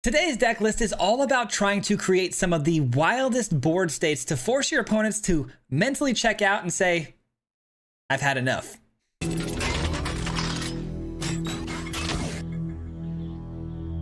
Today's deck list is all about trying to create some of the wildest board states to force your opponents to mentally check out and say, I've had enough.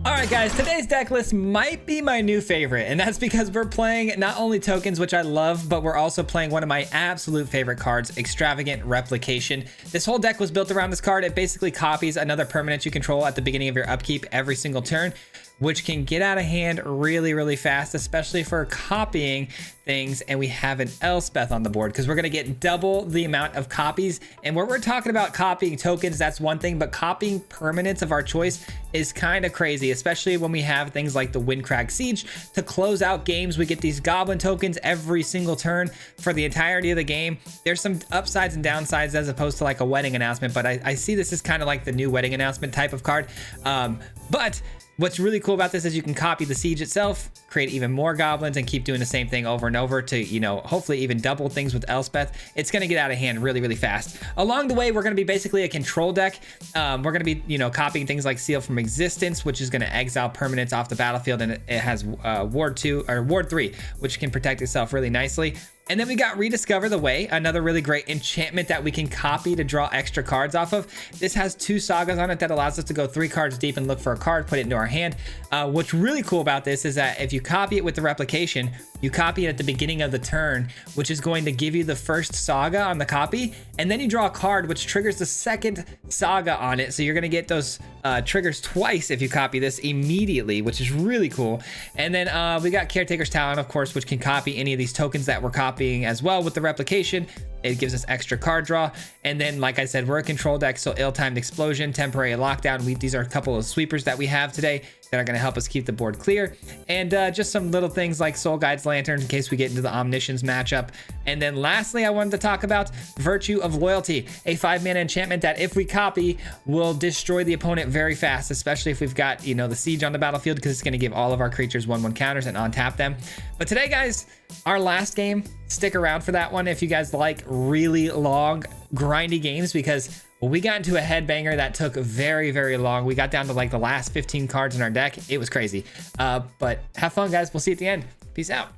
Alright guys, today's deck list might be my new favorite, and that's because we're playing not only tokens, which I love, but we're also playing one of my absolute favorite cards, Extravagant Replication. This whole deck was built around this card. It basically copies another permanent you control at the beginning of your upkeep every single turn, which can get out of hand really fast, especially for copying things. And we have an Elspeth on the board because we're going to get double the amount of copies. And where we're talking about copying tokens, that's one thing, but copying permanents of our choice is kind of crazy, especially when we have things like the Windcrag Siege to close out games. We get these goblin tokens every single turn for the entirety of the game. There's some upsides and downsides as opposed to like a wedding announcement, but I see this as kind of like the new wedding announcement type of card. But what's really cool about this is you can copy the siege itself, create even more goblins, and keep doing the same thing over and over to, you know, hopefully even double things with Elspeth. It's going to get out of hand really fast. Along the way, we're going to be basically a control deck. We're going to be, you know, copying things like Seal from Existence, which is going to exile permanents off the battlefield, and it has Ward 2 or Ward 3, which can protect itself really nicely. And then we got Rediscover the Way, another really great enchantment that we can copy to draw extra cards off of. This has 2 sagas on it that allows us to go 3 cards deep and look for a card, put it into our hand. What's really cool about this is that if you copy it with the replication, you copy it at the beginning of the turn, which is going to give you the first saga on the copy, and then you draw a card which triggers the second saga on it. So you're going to get those triggers twice if you copy this immediately, which is really cool. And then we got Caretaker's Talent, of course, which can copy any of these tokens that we're copying as well with the replication. It gives us extra card draw. And then, like I said, we're a control deck, so Ill-Timed Explosion, Temporary Lockdown. These are a couple of sweepers that we have today that are going to help us keep the board clear. And just some little things like Soul Guide's Lantern in case we get into the Omniscience matchup. And then lastly, I wanted to talk about Virtue of Loyalty, a 5-mana enchantment that if we copy will destroy the opponent very fast, especially if we've got, you know, the siege on the battlefield, because it's going to give all of our creatures 1/1 counters and untap them. But today, guys, our last game, stick around for that one if you guys like really long grindy games, because we got into a headbanger that took very long. We got down to like the last 15 cards in our deck. It was crazy. But have fun, guys. We'll see you at the end. Peace out.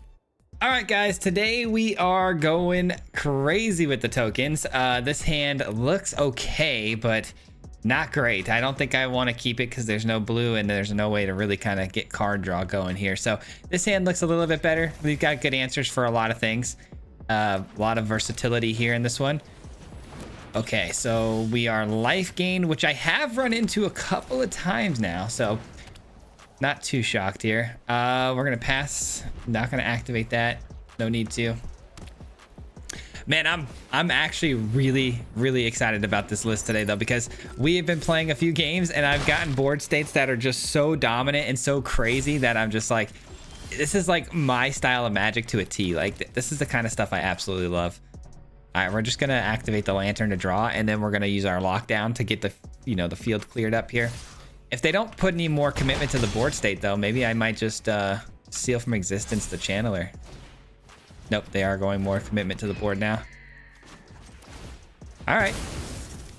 All right, guys, today we are going crazy with the tokens. This hand looks okay, but not great. I don't think I want to keep it because there's no blue and there's no way to really kind of get card draw going here. So this hand looks a little bit better. We've got good answers for a lot of things. A lot of versatility here in this one. Okay, so we are Lifegain, which I have run into a couple of times now, so not too shocked here. We're gonna pass. Not gonna activate that. No need to. Man, I'm actually really excited about this list today, though, because we have been playing a few games and I've gotten board states that are just so dominant and so crazy that I'm just like, this is like my style of Magic to a T. Like, this is the kind of stuff I absolutely love. All right, we're just gonna activate the Lantern to draw, and then we're gonna use our lockdown to get the, you know, the field cleared up here. If they don't put any more commitment to the board state, though, maybe I might just Seal from Existence the Channeler. Nope, they are going more commitment to the board now. All right,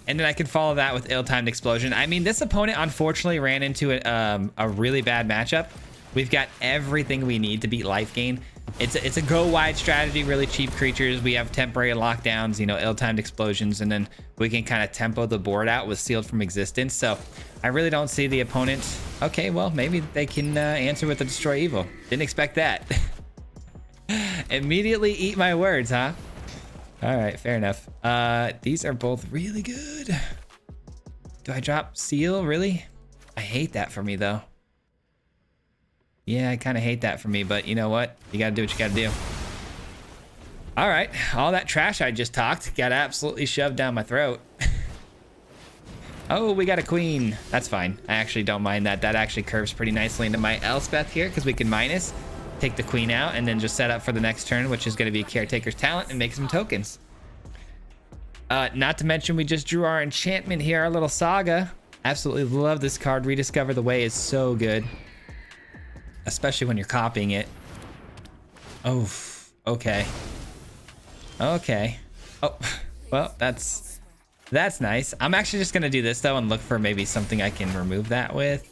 and then I can follow that with Ill-Timed Explosion. I mean, this opponent unfortunately ran into a really bad matchup. We've got everything we need to beat Lifegain. It's a go wide strategy, really cheap creatures. We have temporary lockdowns, you know, Ill-Timed Explosions, and then we can kind of tempo the board out with Sealed from Existence. So I really don't see the opponent. Okay, well, maybe they can answer with the Destroy Evil. Didn't expect that. Immediately eat my words, huh? All right, fair enough. These are both really good. Do I drop Seal? Really? I hate that for me, though. Yeah, I kind of hate that for me, but you know what? You got to do what you got to do. All right, all that trash I just talked got absolutely shoved down my throat. Oh, we got a queen. That's fine. I actually don't mind that. That actually curves pretty nicely into my Elspeth here because we can minus, take the queen out, and then just set up for the next turn, which is going to be Caretaker's Talent and make some tokens. Not to mention we just drew our enchantment here, our little saga. Absolutely love this card. Rediscover the Way is so good, especially when you're copying it. Oh, okay. Okay. Oh, well, that's nice. I'm actually just gonna do this though and look for maybe something I can remove that with.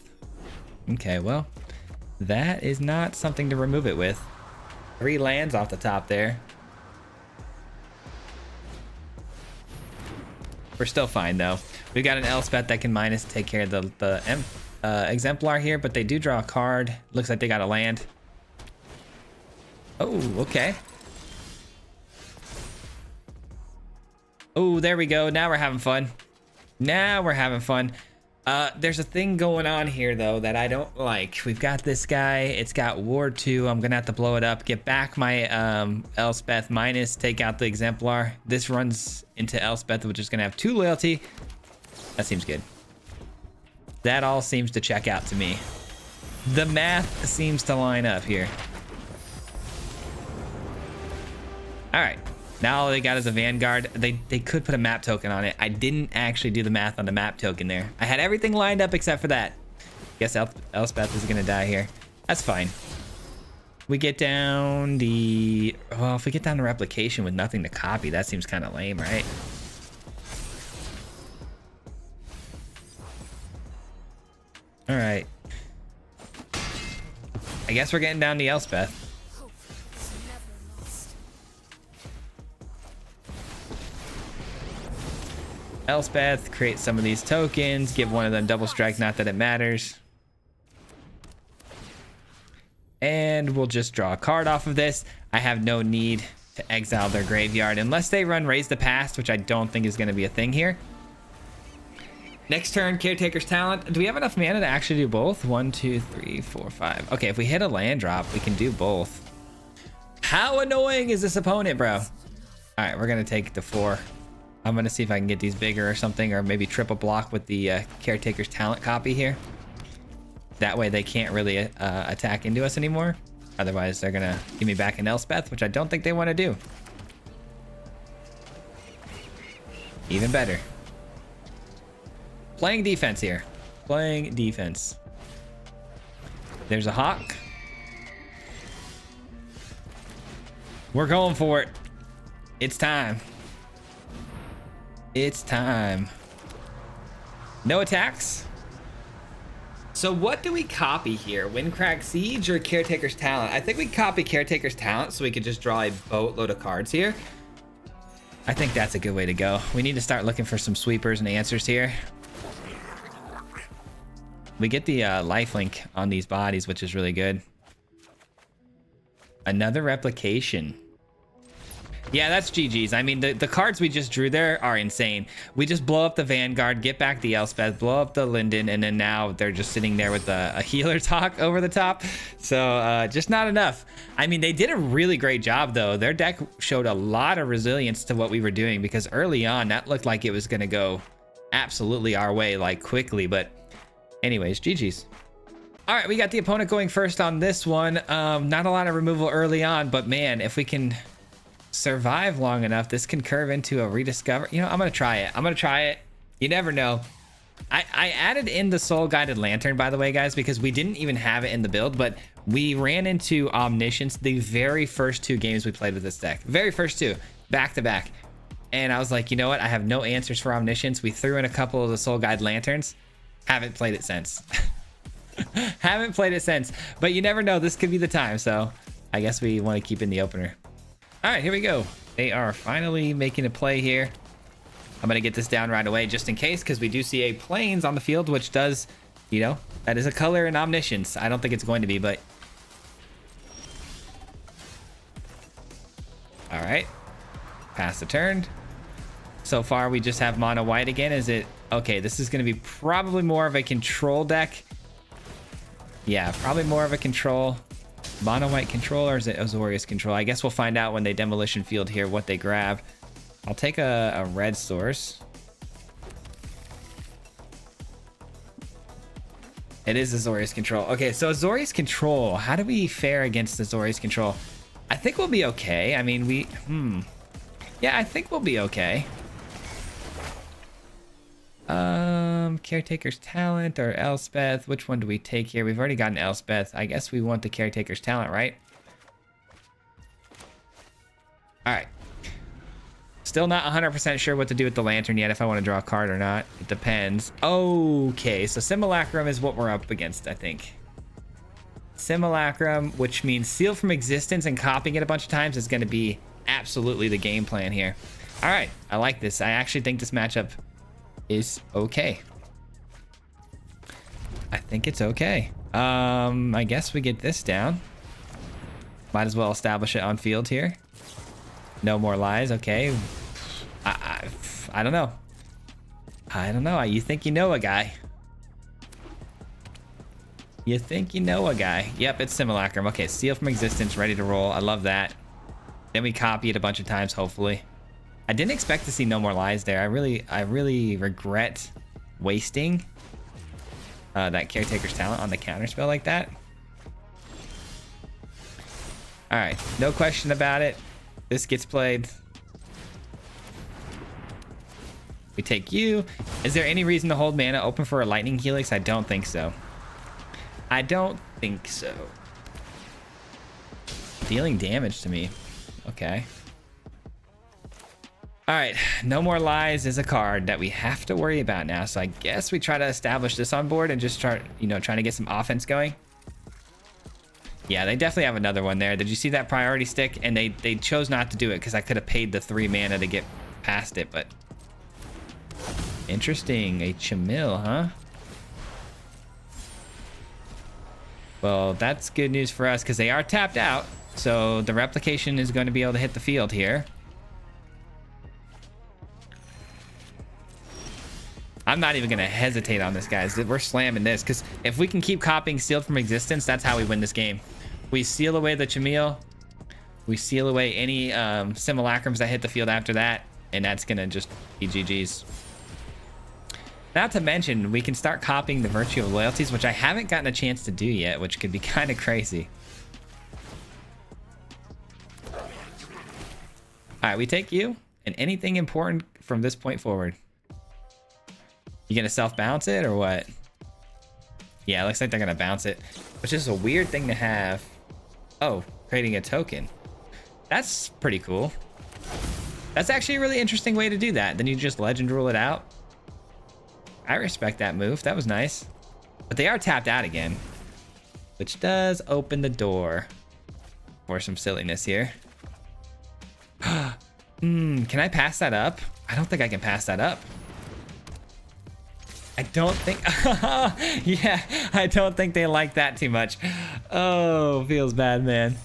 Okay, well, That is not something to remove it with. 3 lands off the top there. We're still fine though. We've got an Elspeth that can minus take care of the exemplar here, but they do draw a card. Looks like they got a land. Oh, okay. Oh, there we go. Now we're having fun. Now we're having fun. There's a thing going on here though that I don't like. We've got this guy. It's got Ward 2. I'm gonna have to blow it up. Get back my Elspeth minus. Take out the exemplar. This runs into Elspeth, which is gonna have 2 loyalty. That seems good. That all seems to check out to me. The math seems to line up here. All right. Now all they got is a Vanguard. They could put a map token on it. I didn't actually do the math on the map token there. I had everything lined up except for that. Guess Elspeth is gonna die here. That's fine. We get down the... Well, if we get down to replication with nothing to copy, that seems kind of lame, right? All right. I guess we're getting down to Elspeth. Elspeth, create some of these tokens, give one of them double strike, not that it matters. And we'll just draw a card off of this. I have no need to exile their graveyard unless they run Raise the Past, which I don't think is going to be a thing here. Next turn, Caretaker's Talent. Do we have enough mana to actually do both? 1, 2, 3, 4, 5. Okay, if we hit a land drop, we can do both. How annoying is this opponent, bro? All right, we're going to take the 4. I'm going to see if I can get these bigger or something, or maybe triple block with the Caretaker's Talent copy here. That way they can't really attack into us anymore. Otherwise, they're going to give me back an Elspeth, which I don't think they want to do. Even better. Playing defense here. Playing defense. There's a Hawk. We're going for it. It's time. It's time. No attacks. So what do we copy here? Windcrack Siege or Caretaker's Talent? I think we copy Caretaker's Talent so we could just draw a boatload of cards here. I think that's a good way to go. We need to start looking for some sweepers and answers here. We get the lifelink on these bodies, which is really good. Another replication. Yeah, that's GG's. I mean, the cards we just drew there are insane. We just blow up the Vanguard, get back the Elspeth, blow up the Linden, and then now they're just sitting there with a healer's Hawk over the top. So just not enough. I mean, they did a really great job, though. Their deck showed a lot of resilience to what we were doing, because early on, that looked like it was going to go absolutely our way, like, quickly. But anyways, GG's. All right, we got the opponent going first on this one. Not a lot of removal early on, but man, if we can survive long enough, this can curve into a rediscover. You know, I'm gonna try it. You never know. I added in the Soul Guided Lantern, by the way, guys, because we didn't even have it in the build, but we ran into Omniscience the very first 2 games we played with this deck. Very first 2, back to back. And I was like, you know what? I have no answers for Omniscience. We threw in a couple of the Soul Guide Lanterns. Haven't played it since. Haven't played it since. But you never know. This could be the time. So I guess we want to keep in the opener. All right, here we go. They are finally making a play here. I'm going to get this down right away just in case, because we do see a Plains on the field, which does, you know, that is a color in Omniscience. I don't think it's going to be, but... All right. Pass the turn. So far, we just have mono white again. Is it... Okay, this is going to be probably more of a control deck. Yeah, probably more of a control... Mono white control, or is it Azorius control? I guess we'll find out when they demolition field here what they grab. I'll take a red source. It is Azorius control. Okay, so Azorius control. How do we fare against Azorius control? I think we'll be okay. I mean, yeah, I think we'll be okay. Caretaker's Talent or Elspeth. Which one do we take here? We've already got an Elspeth. I guess we want the Caretaker's Talent, right? All right. Still not 100% sure what to do with the Lantern yet, if I want to draw a card or not. It depends. Okay, so Similacrum is what we're up against, I think. Similacrum, which means Seal from Existence, and copying it a bunch of times is going to be absolutely the game plan here. All right, I like this. I actually think this matchup is okay. I think it's okay. I guess we get this down. Might as well establish it on field here. No more lies. Okay. I don't know. I don't know. You think you know a guy. You think you know a guy. Yep, it's Similacrum. Okay, Seal from Existence, ready to roll. I love that. Then we copy it a bunch of times, hopefully. I didn't expect to see no more lies there. I really regret wasting that Caretaker's Talent on the counterspell like that. All right, no question about it. This gets played. We take you. Is there any reason to hold mana open for a Lightning Helix? I don't think so. I don't think so. Dealing damage to me. Okay. All right, no more lies is a card that we have to worry about now. So I guess we try to establish this on board and just start, you know, trying to get some offense going. Yeah, they definitely have another one there. Did you see that priority stick? And they chose not to do it because I could have paid the 3 mana to get past it, but interesting. A Chamil, huh? Well, that's good news for us because they are tapped out. So the replication is going to be able to hit the field here. I'm not even going to hesitate on this, guys. We're slamming this because if we can keep copying Sealed from Existence, that's how we win this game. We seal away the Chamil. We seal away any Simulacrums that hit the field after that, and that's going to just be GG's. Not to mention, we can start copying the Virtue of Loyalties, which I haven't gotten a chance to do yet, which could be kind of crazy. All right, we take you, and anything important from this point forward. You gonna self-bounce it or what? Yeah, it looks like they're gonna bounce it, which is a weird thing to have. Oh, creating a token. That's pretty cool. That's actually a really interesting way to do that. Then you just legend rule it out. I respect that move. That was nice. But they are tapped out again, which does open the door for some silliness here. Can I pass that up? I don't think I can pass that up. I don't think, yeah, I don't think they like that too much. Oh, feels bad, man.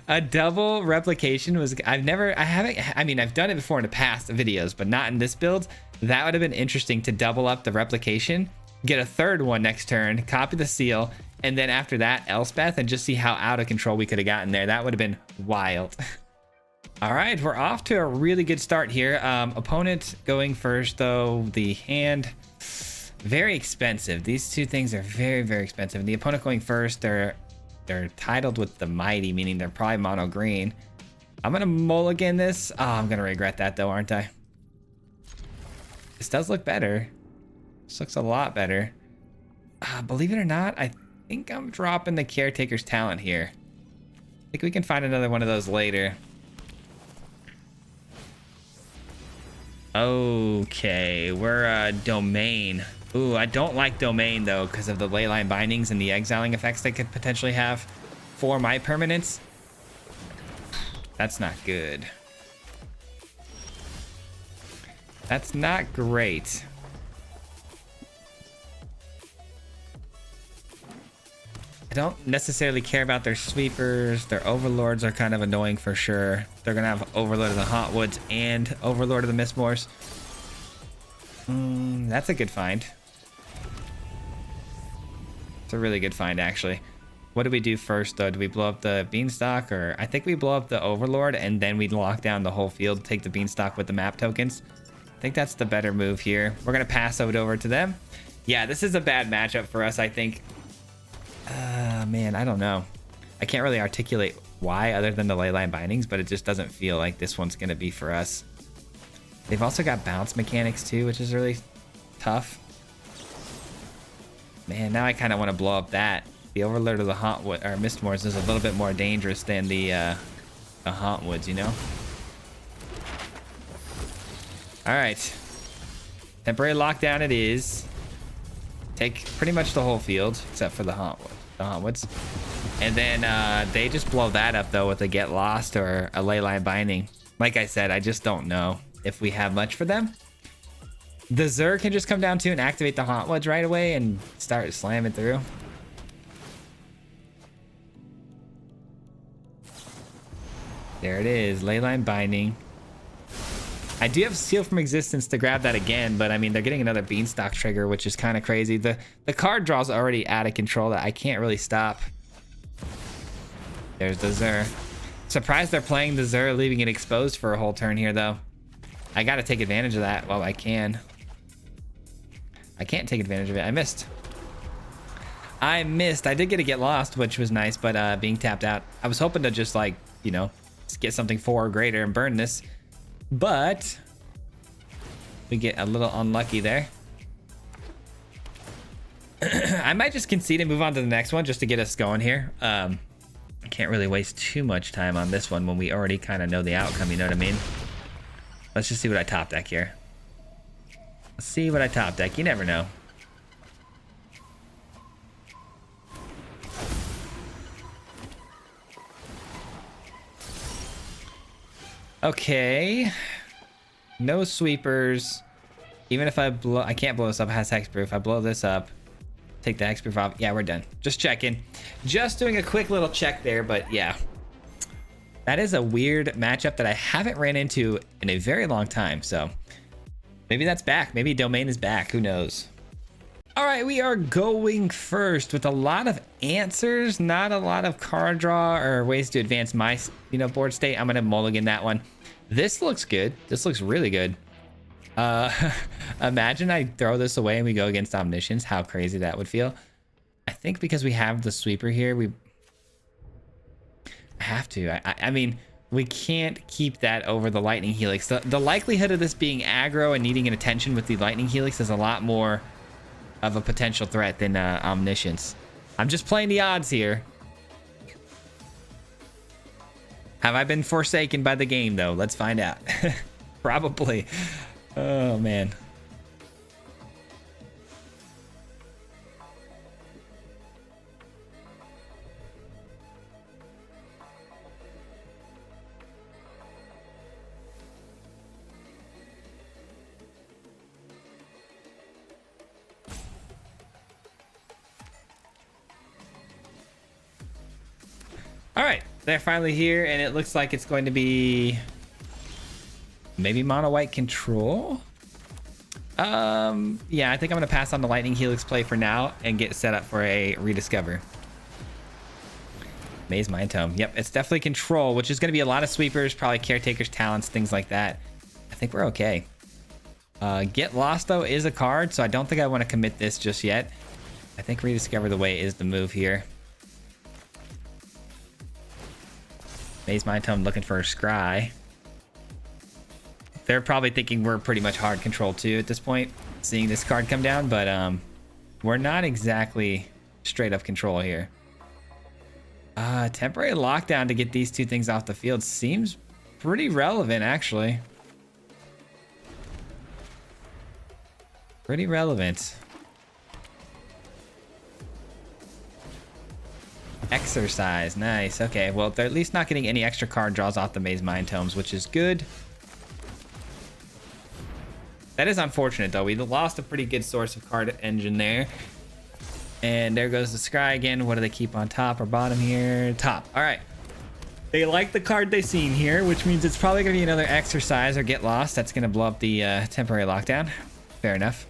A double replication was, I mean, I've done it before in the past videos, but not in this build. That would have been interesting to double up the replication, get a third one next turn, copy the seal, and then after that, Elspeth, and just see how out of control we could have gotten there. That would have been wild. All right, we're off to a really good start here. Opponent going first, though. The hand, very expensive. These two things are very, very expensive. And the opponent going first, they're titled with the Mighty, meaning they're probably mono green. I'm gonna mulligan this. Oh, I'm gonna regret that though, aren't I? This does look better. This looks a lot better. Believe it or not, I think I'm dropping the Caretaker's Talent here. I think we can find another one of those later. Okay, we're Domain. Ooh, I don't like Domain though because of the Leyline Bindings and the exiling effects they could potentially have for my permanents. That's not good. That's not great. I don't necessarily care about their sweepers. Their overlords are kind of annoying for sure. They're gonna have Overlord of the Hauntwoods and Overlord of the Mistmoors. That's a good find. It's a really good find, actually. What do we do first, though? Do we blow up the Beanstalk? Or I think we blow up the Overlord, and then we lock down the whole field, take the Beanstalk with the map tokens. I think that's the better move here. We're going to pass it over to them. Yeah, this is a bad matchup for us, I think. Man, I don't know. I can't really articulate why other than the Leyline Bindings, but it just doesn't feel like this one's going to be for us. They've also got bounce mechanics, too, which is really tough. Man, now I kind of want to blow up that. The Overlord of the Hauntwood or Mistmoors is a little bit more dangerous than the Hauntwoods, you know? Alright. Temporary lockdown it is. Take pretty much the whole field, except for the Hauntwoods. And then they just blow that up though with a Get Lost or a Leyline Binding. Like I said, I just don't know if we have much for them. The Zur can just come down to and activate the Hauntwoods right away and start slamming through. There it is, Leyline Binding. I do have Seal from Existence to grab that again, but I mean, they're getting another Beanstalk trigger, which is kind of crazy. The card draw's already out of control that I can't really stop. There's the Zur. Surprised they're playing the Zur, leaving it exposed for a whole turn here, though. I got to take advantage of that while I can. I can't take advantage of it. I missed. I did get lost, which was nice, but being tapped out. I was hoping to just, like, you know, just get something 4 or greater and burn this. But we get a little unlucky there. I might just concede and move on to the next one just to get us going here. I can't really waste too much time on this one when we already kind of know the outcome, you know what I mean? Let's just see what I top deck here. Let's see what I top deck. You never know. Okay. No sweepers. Even if I can't blow this up. It has hexproof. If I blow this up, take the hexproof off. Yeah, we're done. Just checking. Just doing a quick little check there, but yeah. That is a weird matchup that I haven't ran into in a very long time, so maybe that's back. Maybe Domain is back. Who knows? All right, we are going first with a lot of answers, not a lot of card draw or ways to advance my, board state. I'm gonna mulligan that one. This looks good. This looks really good. Imagine I throw this away and we go against Omniscience. How crazy that would feel. I think because we have the sweeper here, we have to. I mean, we can't keep that over the Lightning Helix. The likelihood of this being aggro and needing an attention with the Lightning Helix is a lot more of a potential threat than Omniscience. I'm just playing the odds here. Have I been forsaken by the game, though? Let's find out. Probably. Oh, man. All right, they're finally here, and it looks like it's going to be maybe mono white control. Yeah, I think I'm gonna pass on the Lightning Helix play for now and get set up for a rediscover. Maze Mind Tome. Yep, it's definitely control, which is gonna be a lot of sweepers, probably caretakers, talents, things like that. I think we're okay. Get Lost though is a card, so I don't think I want to commit this just yet. I think rediscover the way is the move here. Maze Mind Tome looking for a scry. They're probably thinking we're pretty much hard control too at this point, seeing this card come down, but we're not exactly straight up control here. Temporary lockdown to get these two things off the field seems pretty relevant, actually. Pretty relevant. Exercise, nice. Okay, well, they're at least not getting any extra card draws off the Maze Mind Tomes, which is good. That is unfortunate, though. We lost a pretty good source of card engine there. And there goes the Scry again. What do they keep on top or bottom here? Top. All right. They like the card they've seen here, which means it's probably going to be another Exercise or Get Lost. That's going to blow up the temporary lockdown. Fair enough.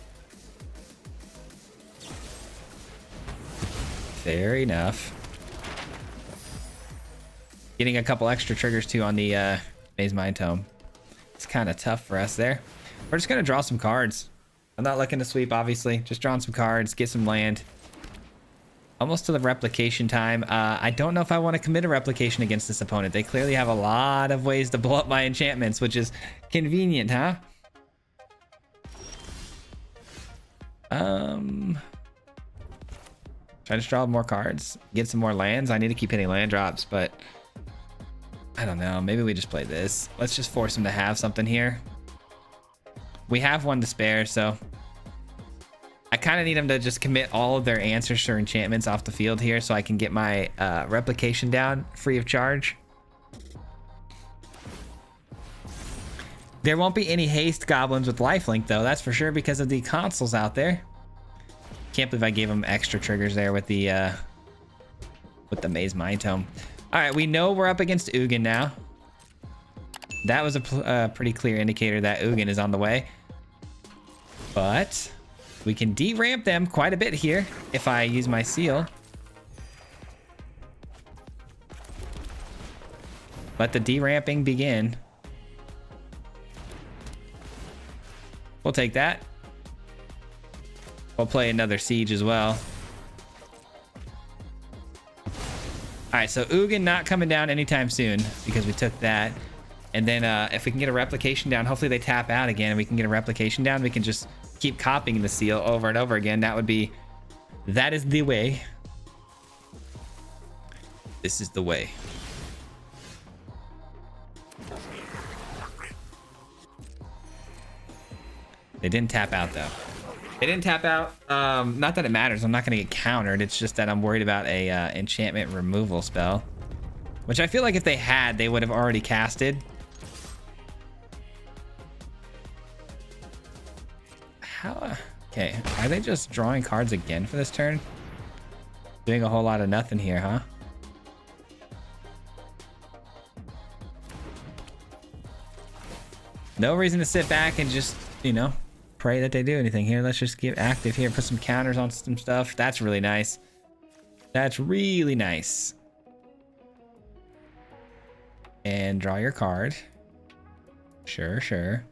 Fair enough. Getting a couple extra triggers too on the Maze Mind Tome. It's kind of tough for us there. We're just gonna draw some cards. I'm not looking to sweep, obviously. Just drawing some cards, get some land. Almost to the replication time. I don't know if I want to commit a replication against this opponent. They clearly have a lot of ways to blow up my enchantments, which is convenient, huh? Try to draw more cards, get some more lands. I need to keep hitting land drops, but I don't know. Maybe we just play this. Let's just force him to have something here. We have one to spare, so I kind of need them to just commit all of their answers or enchantments off the field here so I can get my replication down free of charge. There won't be any haste goblins with lifelink though, that's for sure, because of the consoles out there. Can't believe I gave them extra triggers there with the Maze Mind Tome. All right, we know we're up against Ugin now. That was a pretty clear indicator that Ugin is on the way. But we can de-ramp them quite a bit here if I use my seal. Let the de-ramping begin. We'll take that. We'll play another siege as well. All right, so Ugin not coming down anytime soon because we took that. And then if we can get a replication down, hopefully they tap out again and we can get a replication down. We can just keep copying the seal over and over again. That is the way. This is the way. They didn't tap out though. They didn't tap out. Not that it matters. I'm not going to get countered. It's just that I'm worried about a enchantment removal spell, which I feel like if they had, they would have already casted. How? Okay. Are they just drawing cards again for this turn? Doing a whole lot of nothing here, huh? No reason to sit back and just, you know, pray that they do anything here. Let's just get active here. Put some counters on some stuff. That's really nice. That's really nice. And draw your card. Sure, sure.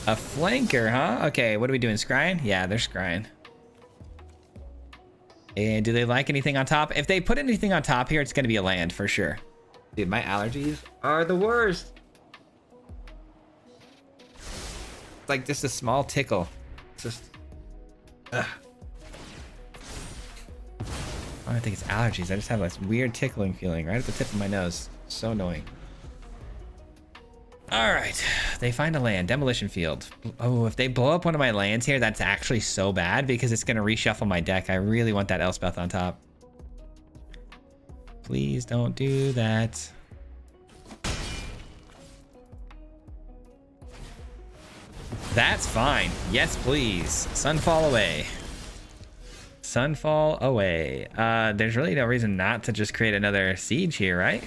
A flanker, huh? Okay, what are we doing? Scrying? Yeah, they're scrying. And do they like anything on top? If they put anything on top here, it's going to be a land for sure. Dude, my allergies are the worst. It's like just a small tickle. It's just... Ugh. I don't think it's allergies. I just have this weird tickling feeling right at the tip of my nose. So annoying. All right, they find a land, demolition field. Oh, if they blow up one of my lands here, that's actually so bad because it's gonna reshuffle my deck. I really want that Elspeth on top. Please don't do that. That's fine. Yes, please. Sunfall away. Sunfall away. There's really no reason not to just create another siege here, right?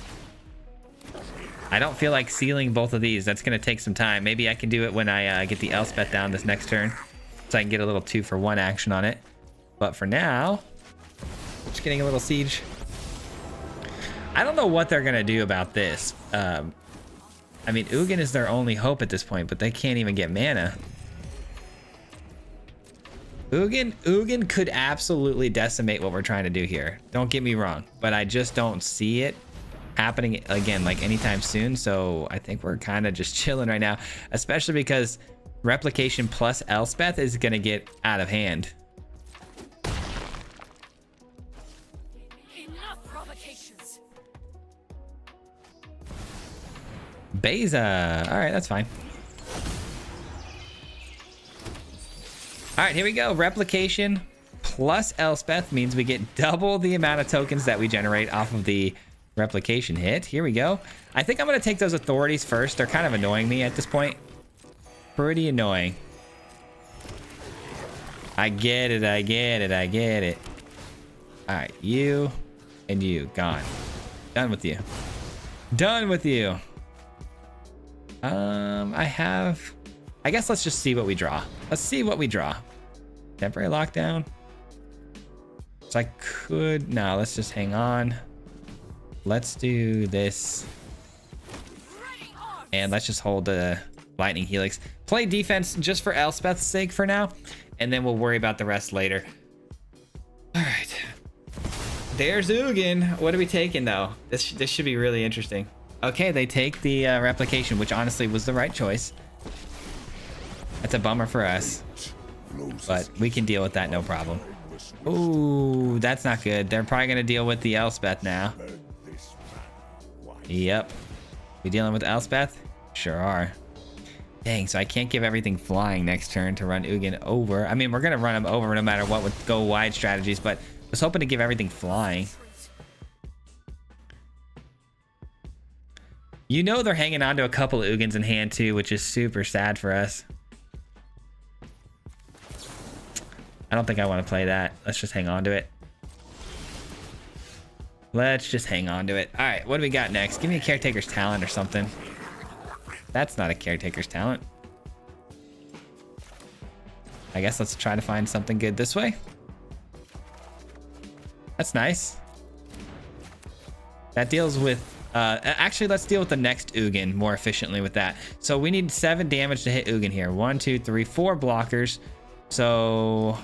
I don't feel like sealing both of these. That's going to take some time. Maybe I can do it when I get the Elspeth down this next turn, so I can get a little 2-for-1 action on it. But for now, just getting a little siege. I don't know what they're going to do about this. I mean, Ugin is their only hope at this point, but they can't even get mana. Ugin could absolutely decimate what we're trying to do here. Don't get me wrong, but I just don't see it happening again like anytime soon. So I think we're kind of just chilling right now, especially because replication plus Elspeth is going to get out of hand. Enough provocations. Beza. All right, that's fine. All right, here we go. Replication plus Elspeth means we get double the amount of tokens that we generate off of the replication hit. Here we go. I think I'm going to take those authorities first. They're kind of annoying me at this point. Pretty annoying. I get it. I get it. I get it. All right, you and you gone. Done with you. Done with you. I guess let's just see what we draw. Let's see what we draw. Temporary lockdown. So I could, no, let's just hang on. Let's do this. And let's just hold the lightning helix. Play defense just for Elspeth's sake for now. And then we'll worry about the rest later. All right. There's Ugin. What are we taking though? This should be really interesting. Okay, they take the replication, which honestly was the right choice. That's a bummer for us, but we can deal with that, no problem. Ooh, that's not good. They're probably gonna deal with the Elspeth now. Yep. We dealing with Elspeth? Sure are. Dang, so I can't give everything flying next turn to run Ugin over. I mean, we're gonna run him over no matter what with go wide strategies, but I was hoping to give everything flying. You know they're hanging on to a couple Ugins in hand too, which is super sad for us. I don't think I want to play that. Let's just hang on to it. Let's just hang on to it. All right, what do we got next? Give me a Caretaker's Talent or something. That's not a Caretaker's Talent. I guess let's try to find something good this way. That's nice. That deals with... actually, let's deal with the next Ugin more efficiently with that. So we need 7 damage to hit Ugin here. 1, 2, 3, 4 blockers. So...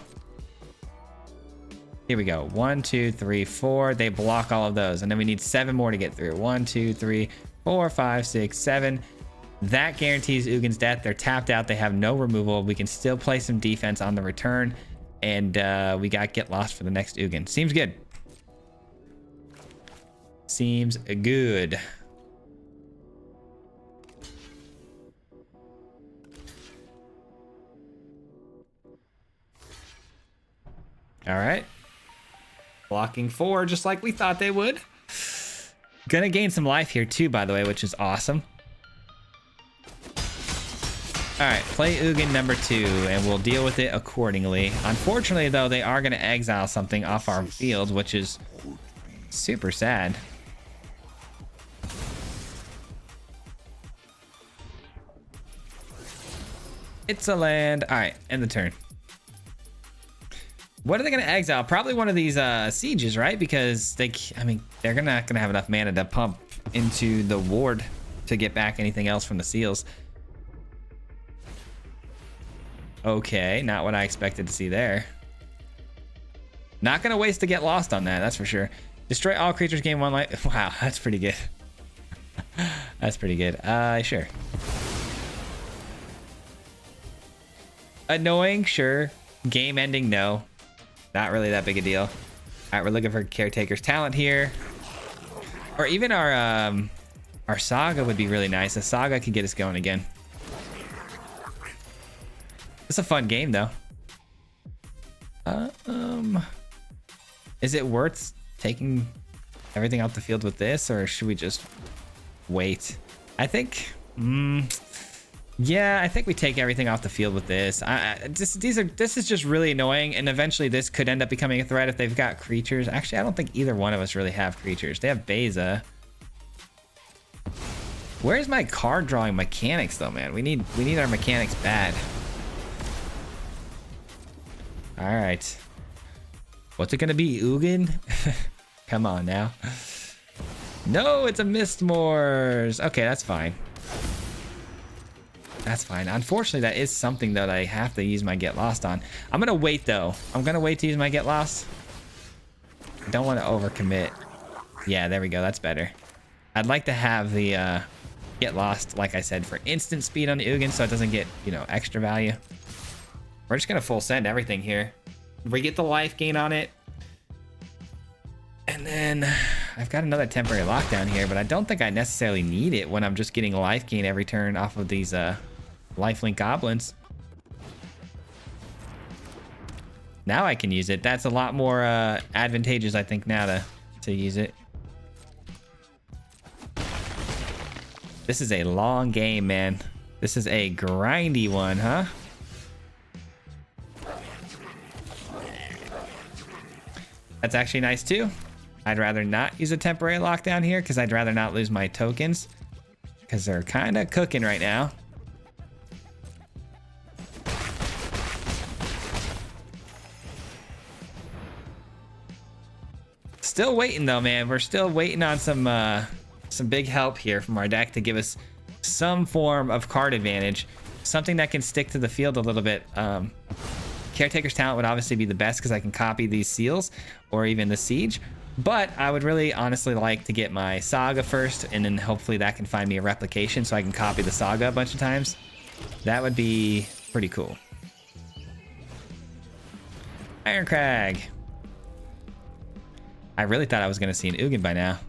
here we go. 1, 2, 3, 4. They block all of those. And then we need 7 more to get through. 1, 2, 3, 4, 5, 6, 7. That guarantees Ugin's death. They're tapped out. They have no removal. We can still play some defense on the return. And we got Get Lost for the next Ugin. Seems good. Seems good. All right. Blocking 4 just like we thought they would. Gonna gain some life here too, by the way, which is awesome. All right, play Ugin number 2 and we'll deal with it accordingly. Unfortunately though, they are gonna exile something off our field, which is super sad. It's a land. All right, end the turn. What are they gonna exile? Probably one of these sieges, right? Because I mean, they're not gonna have enough mana to pump into the ward to get back anything else from the seals. Okay, not what I expected to see there. Not gonna waste to Get Lost on that, that's for sure. Destroy all creatures, gain 1 life. Wow, that's pretty good. That's pretty good. Sure. Annoying, sure. Game ending, no. Not really that big a deal. All right, we're looking for Caretaker's Talent here. Or even our Saga would be really nice. A Saga could get us going again. It's a fun game, though. Is it worth taking everything out the field with this, or should we just wait? I think... yeah, I think we take everything off the field with this. This is just really annoying, and eventually this could end up becoming a threat if they've got creatures. Actually, I don't think either one of us really have creatures. They have Beza. Where's my card drawing mechanics, though, man? We need our mechanics bad. All right. What's it gonna be, Ugin? Come on now. No, it's a Mistmoors. Okay, that's fine. That's fine. Unfortunately, that is something that I have to use my Get Lost on. I'm gonna wait though. I'm gonna wait to use my Get Lost. I don't want to overcommit. Yeah, there we go. That's better. I'd like to have the Get Lost, like I said, for instant speed on the Ugin, so it doesn't get, you know, extra value. We're just gonna full send everything here. We get the life gain on it. And then I've got another temporary lockdown here, but I don't think I necessarily need it when I'm just getting life gain every turn off of these lifelink goblins. Now I can use it. That's a lot more advantageous, I think, now to use it. This is a long game, man. This is a grindy one, huh? That's actually nice too. I'd rather not use a temporary lockdown here because I'd rather not lose my tokens because they're kind of cooking right now. Still waiting though, man. We're still waiting on some big help here from our deck to give us some form of card advantage, something that can stick to the field a little bit. Caretaker's Talent would obviously be the best because I can copy these seals or even the siege, but I would really honestly like to get my Saga first, and then hopefully that can find me a replication so I can copy the Saga a bunch of times. That would be pretty cool. Iron Crag. I really thought I was going to see an Ugin by now.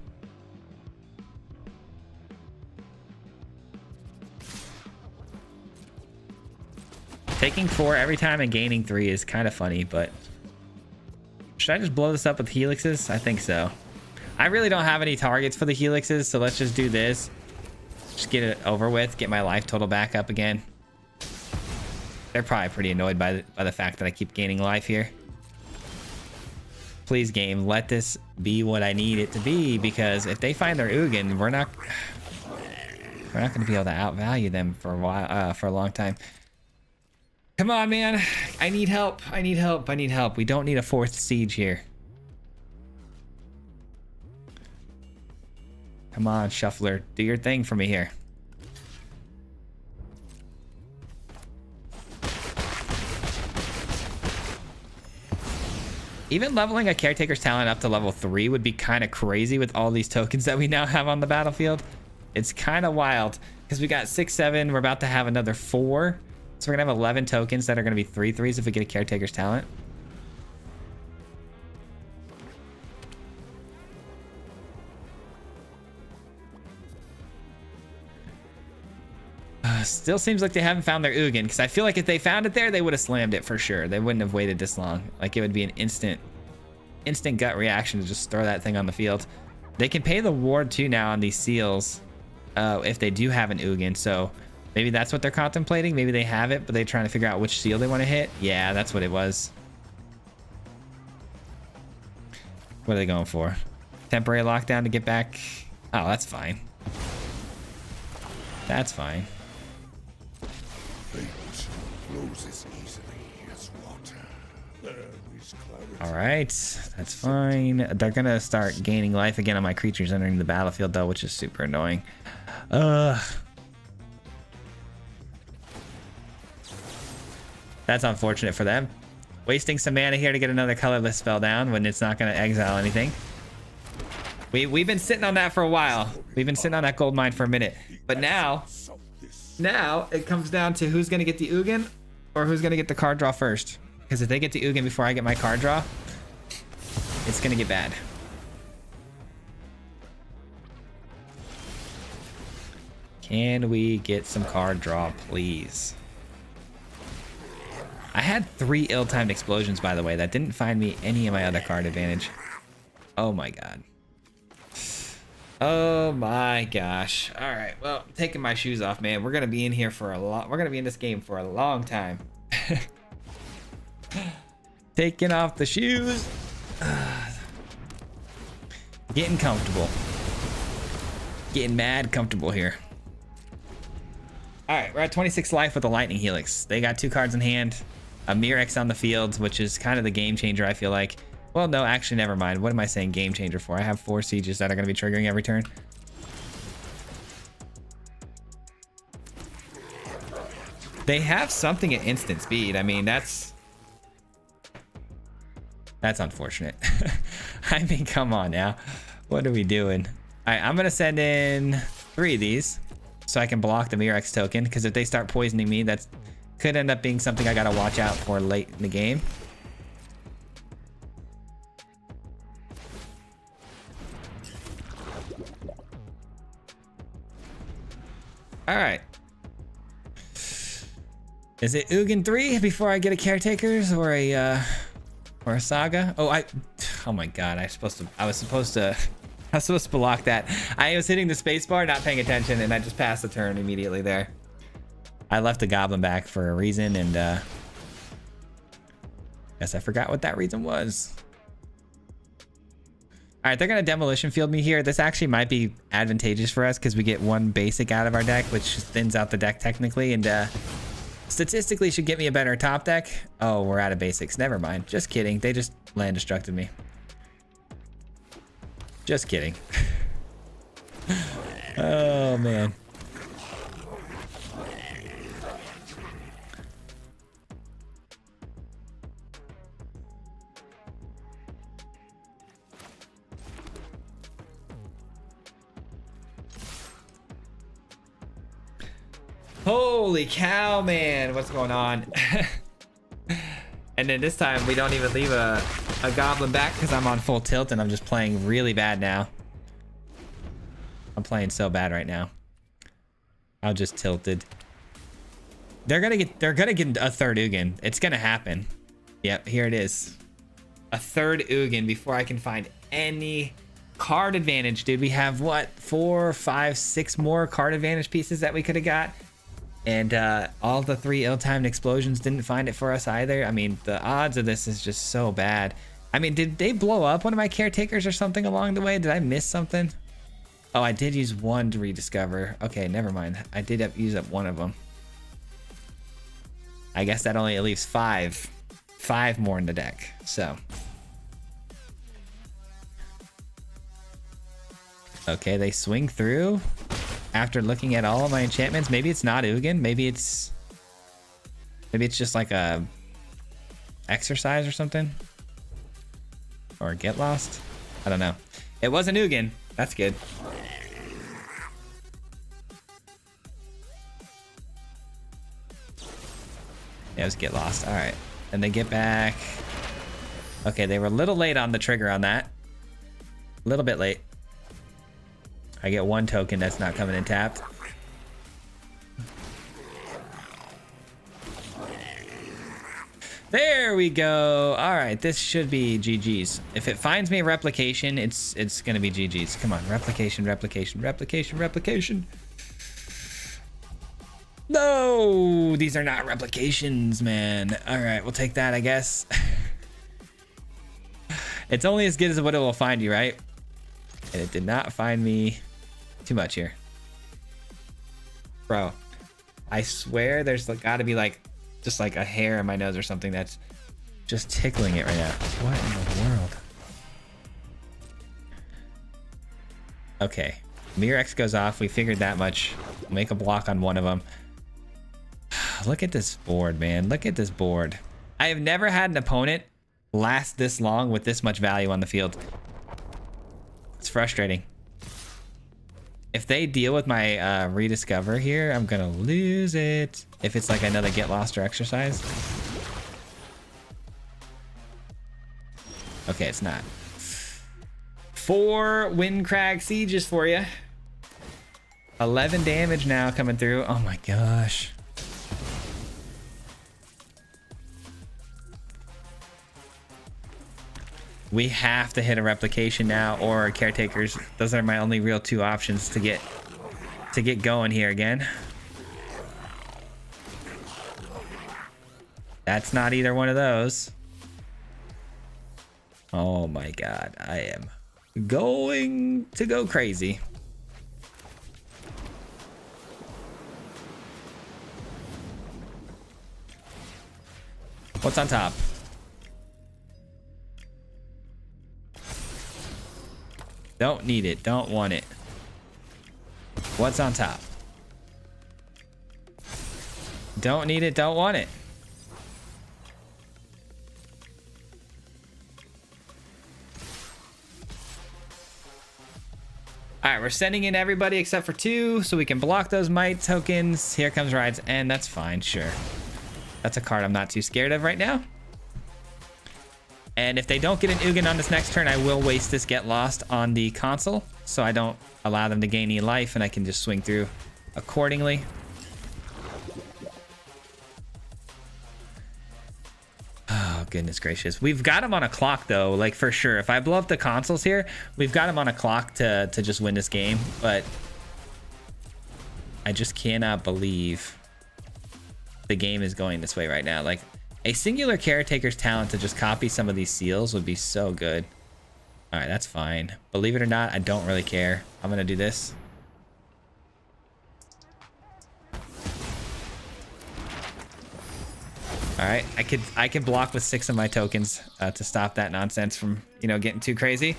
Taking 4 every time and gaining 3 is kind of funny, but should I just blow this up with helixes? I think so. I really don't have any targets for the helixes, so let's just do this. Just get it over with, get my life total back up again. They're probably pretty annoyed by the fact that I keep gaining life here. Please, game, let this be what I need it to be, because if they find their Ugin, we're not going to be able to outvalue them for a while, for a long time. Come on, man. I need help. I need help. I need help. We don't need a 4th siege here. Come on, Shuffler. Do your thing for me here. Even leveling a Caretaker's Talent up to level 3 would be kind of crazy with all these tokens that we now have on the battlefield. It's kind of wild because we got 6, 7. We're about to have another 4. So we're going to have 11 tokens that are going to be 3/3s if we get a Caretaker's Talent. Still seems like they haven't found their Ugin, because I feel like if they found it there, they would have slammed it for sure. They wouldn't have waited this long. Like, it would be an instant gut reaction to just throw that thing on the field. They can pay the ward too now on these seals if they do have an Ugin. So maybe that's what they're contemplating. Maybe they have it, but they're trying to figure out which seal they want to hit. Yeah, that's what it was. What are they going for? Temporary lockdown to get back? Oh, that's fine. That's fine. All right, that's fine. They're gonna start gaining life again on my creatures entering the battlefield though, which is super annoying. That's unfortunate for them. Wasting some mana here to get another colorless spell down when it's not gonna exile anything. We've been sitting on that for a while. We've been sitting on that gold mine for a minute. But now it comes down to who's gonna get the Ugin or who's gonna get the card draw first. Because if they get the Ugin before I get my card draw, it's gonna get bad. Can we get some card draw, please? I had 3 ill-timed explosions, by the way. That didn't find me any of my other card advantage. Oh my god. Oh my gosh. All right, well, taking my shoes off, man. We're gonna be in here for a lot. We're gonna be in this game for a long time. Taking off the shoes. Getting comfortable. Getting mad comfortable here. All right, we're at 26 life with a Lightning Helix. They got 2 cards in hand. A Mirex on the field, which is kind of the game changer, I feel like. Well, no, actually, never mind. What am I saying game changer for? I have 4 sieges that are going to be triggering every turn. They have something at instant speed. I mean, that's unfortunate. I mean, come on now. What are we doing? All right, I'm going to send in 3 of these so I can block the Mirex token, because if they start poisoning me, that could end up being something I got to watch out for late in the game. All right. Is it Ugin 3 before I get a Caretakers or a Saga? Oh my god, I was supposed to block that. I was hitting the spacebar, not paying attention, and I just passed the turn immediately there. I left the Goblin back for a reason, and guess I forgot what that reason was. All right, they're gonna Demolition Field me here. This actually might be advantageous for us because we get 1 basic out of our deck, which thins out the deck technically, and statistically should get me a better top deck. Oh, we're out of basics. Never mind. Just kidding. They just land destructed me. Just kidding. Oh man. Holy cow, man. What's going on? And then this time we don't even leave a goblin back because I'm on full tilt and I'm just playing really bad now. I'm playing so bad right now. I'm just tilted. They're gonna get a third Ugin. It's gonna happen. Yep, here it is. A third Ugin before I can find any card advantage, dude. We have what, 4, 5, 6 more card advantage pieces that we could have got, and all the 3 ill-timed explosions didn't find it for us either. I mean, the odds of this is just so bad. I mean, did they blow up one of my caretakers or something along the way? Did I miss something? Oh, I did use one to rediscover. Okay, never mind. I did use up one of them. I guess that only leaves 5 more in the deck. So okay, they swing through after looking at all of my enchantments. Maybe it's not Ugin. Maybe it's just like a exercise or something, or get lost. I don't know. It wasn't Ugin. That's good. Yeah, it was get lost. All right, and they get back. Okay, they were a little late on the trigger on that. A little bit late. I get 1 token that's not coming in tapped. There we go. All right, this should be GG's. If it finds me a replication, it's gonna be GG's. Come on, replication, replication, replication, replication. No, these are not replications, man. All right, we'll take that, I guess. It's only as good as what it will find you, right? And it did not find me too much here. Bro, I swear there's gotta be like, just like a hair in my nose or something that's just tickling it right now. What in the world? Okay, Mirror X goes off. We figured that much. Make a block on one of them. Look at this board, man. Look at this board. I have never had an opponent last this long with this much value on the field. It's frustrating. If they deal with my rediscover here, I'm gonna lose it. If it's like another get lost or exercise. Okay, it's not. 4 Windcrag Sieges for you. 11 damage now coming through. Oh my gosh. We have to hit a replication now or caretakers. Those are my only real 2 options to get going here again. That's not either one of those. Oh my god, I am going to go crazy. What's on top? Don't need it. Don't want it. What's on top? Don't need it. Don't want it. All right, we're sending in everybody except for 2 so we can block those might tokens. Here comes Ride's End. That's fine. Sure. That's a card I'm not too scared of right now. And if they don't get an Ugin on this next turn, I will waste this Get Lost on the console, so I don't allow them to gain any life, and I can just swing through accordingly. Oh, goodness gracious. We've got him on a clock, though, like, for sure. If I blow up the consoles here, we've got him on a clock to just win this game, but I just cannot believe the game is going this way right now. Like, a singular caretaker's talent to just copy some of these seals would be so good. All right, that's fine. Believe it or not, I don't really care. I'm gonna do this. All right, I could block with 6 of my tokens to stop that nonsense from, you know, getting too crazy.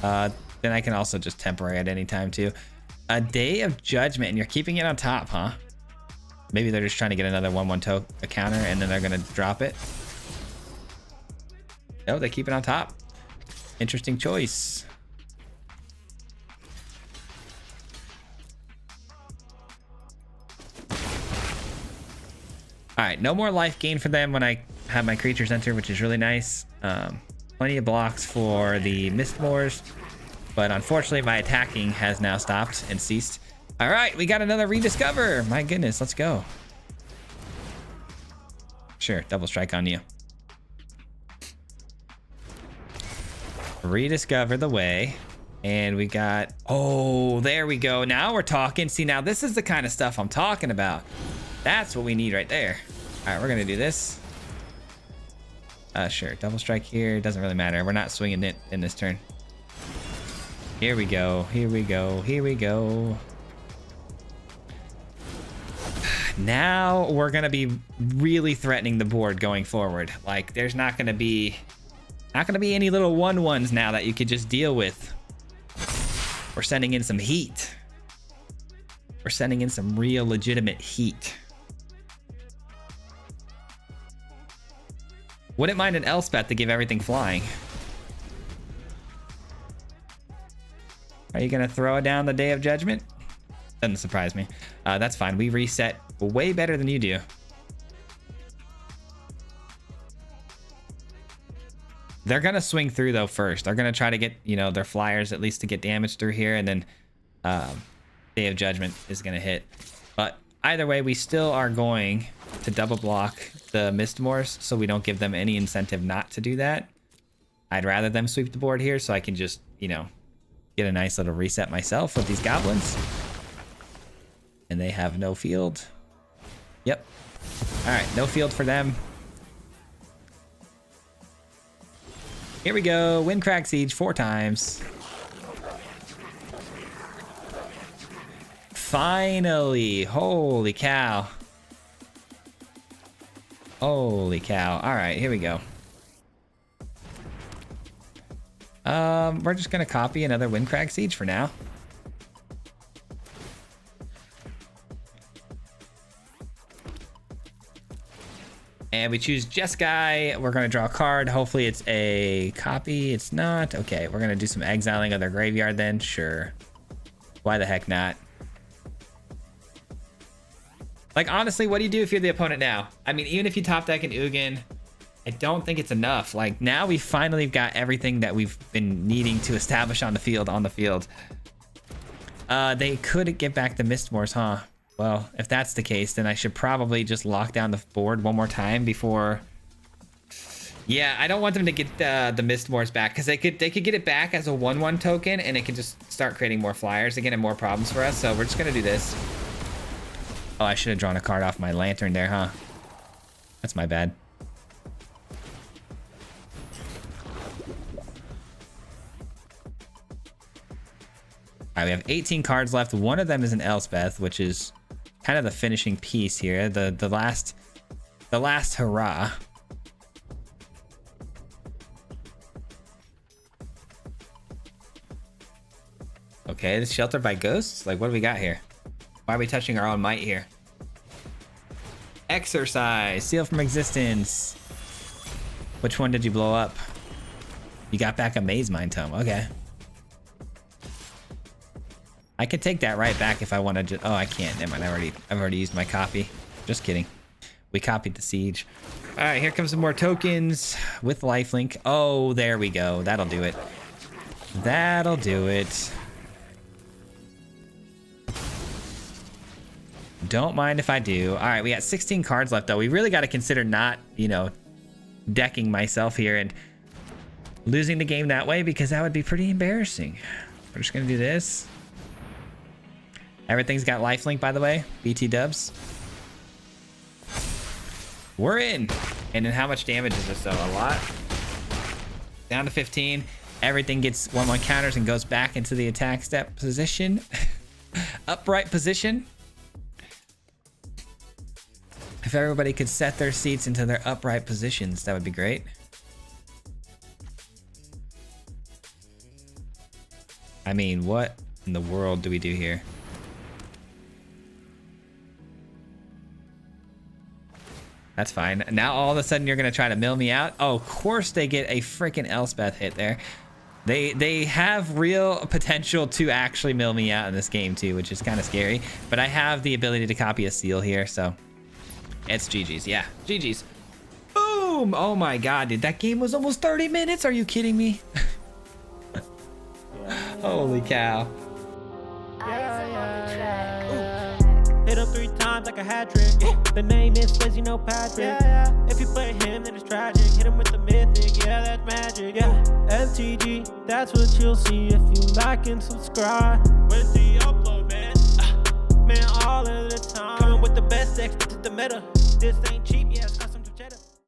Then I can also just temporary at any time too. A Day of Judgment, and you're keeping it on top, huh? Maybe they're just trying to get another 1/1 a counter, and then they're gonna drop it. No, they keep it on top. Interesting choice. All right, no more life gain for them when I have my creatures enter, which is really nice. Plenty of blocks for the Mistmores, but unfortunately my attacking has now stopped and ceased. All right, we got another rediscover. My goodness, let's go. Sure, double strike on you. Rediscover the way. And we got, oh, there we go. Now we're talking. See, now this is the kind of stuff I'm talking about. That's what we need right there. All right, we're gonna do this. Sure, double strike here. Doesn't really matter. We're not swinging it in this turn. Here we go. Here we go. Here we go. Now we're gonna be really threatening the board going forward. Like, there's not gonna be any little 1/1s now that you could just deal with. We're sending in some heat. We're sending in some real legitimate heat. Wouldn't mind an Elspeth to give everything flying. Are you gonna throw it down the Day of Judgment? Doesn't surprise me. That's fine. We reset way better than you do. They're gonna swing through though first. They're gonna try to get, you know, their flyers at least to get damage through here, and then Day of Judgment is gonna hit. But either way, we still are going to double block the Mistmoors, so we don't give them any incentive not to do that. I'd rather them sweep the board here so I can just, you know, get a nice little reset myself with these goblins. And they have no field. Yep. All right, no field for them. Here we go. Windcrack Siege 4 times. Finally. Holy cow. Holy cow. All right, here we go. We're just gonna copy another Windcrack Siege for now. And we choose Jeskai. We're gonna draw a card. Hopefully it's a copy. It's not. Okay, we're gonna do some exiling of their graveyard then. Sure. Why the heck not? Like, honestly, what do you do if you're the opponent now? I mean, even if you top deck an Ugin, I don't think it's enough. Like, now we finally got everything that we've been needing to establish on the field, They could get back the Mistmoors, huh? Well, if that's the case, then I should probably just lock down the board one more time before... Yeah, I don't want them to get the Mistmoors back, because they could get it back as a 1/1 token, and it can just start creating more flyers again and more problems for us, so we're just going to do this. Oh, I should have drawn a card off my lantern there, huh? That's my bad. All right, we have 18 cards left. One of them is an Elspeth, which is kind of the finishing piece here. The last hurrah. Okay, this sheltered by ghosts? Like, what do we got here? Why are we touching our own might here? Exercise, seal from existence. Which one did you blow up? You got back a Maze Mind Tome. Okay. I can take that right back if I want to. Oh, I can't. Never mind. I've already used my copy. Just kidding. We copied the siege. All right, here comes some more tokens with lifelink. Oh, there we go. That'll do it. That'll do it. Don't mind if I do. All right, we got 16 cards left though. We really got to consider not, you know, decking myself here and losing the game that way, because that would be pretty embarrassing. We're just gonna do this. Everything's got lifelink, by the way. BT dubs. We're in. And then how much damage is this though? A lot. Down to 15. Everything gets 1/1 counters and goes back into the attack step position. Upright position. If everybody could set their seats into their upright positions, that would be great. I mean, what in the world do we do here? That's fine. Now all of a sudden you're gonna try to mill me out? Oh, of course they get a freaking Elspeth hit there. They have real potential to actually mill me out in this game too, which is kind of scary. But I have the ability to copy a seal here, so it's GG's. Yeah, GG's. Boom! Oh my god, dude, that game was almost 30 minutes. Are you kidding me? Holy cow. Hit him 3 times like a hat trick. The name is Swayze, no Patrick. If you play him, then it's tragic. Hit him with the mythic, yeah, that's magic. MTG, that's what you'll see if you like and subscribe. With the upload, man. Man, all of the time. Coming with the best decks, this is the meta. This ain't cheap, yeah.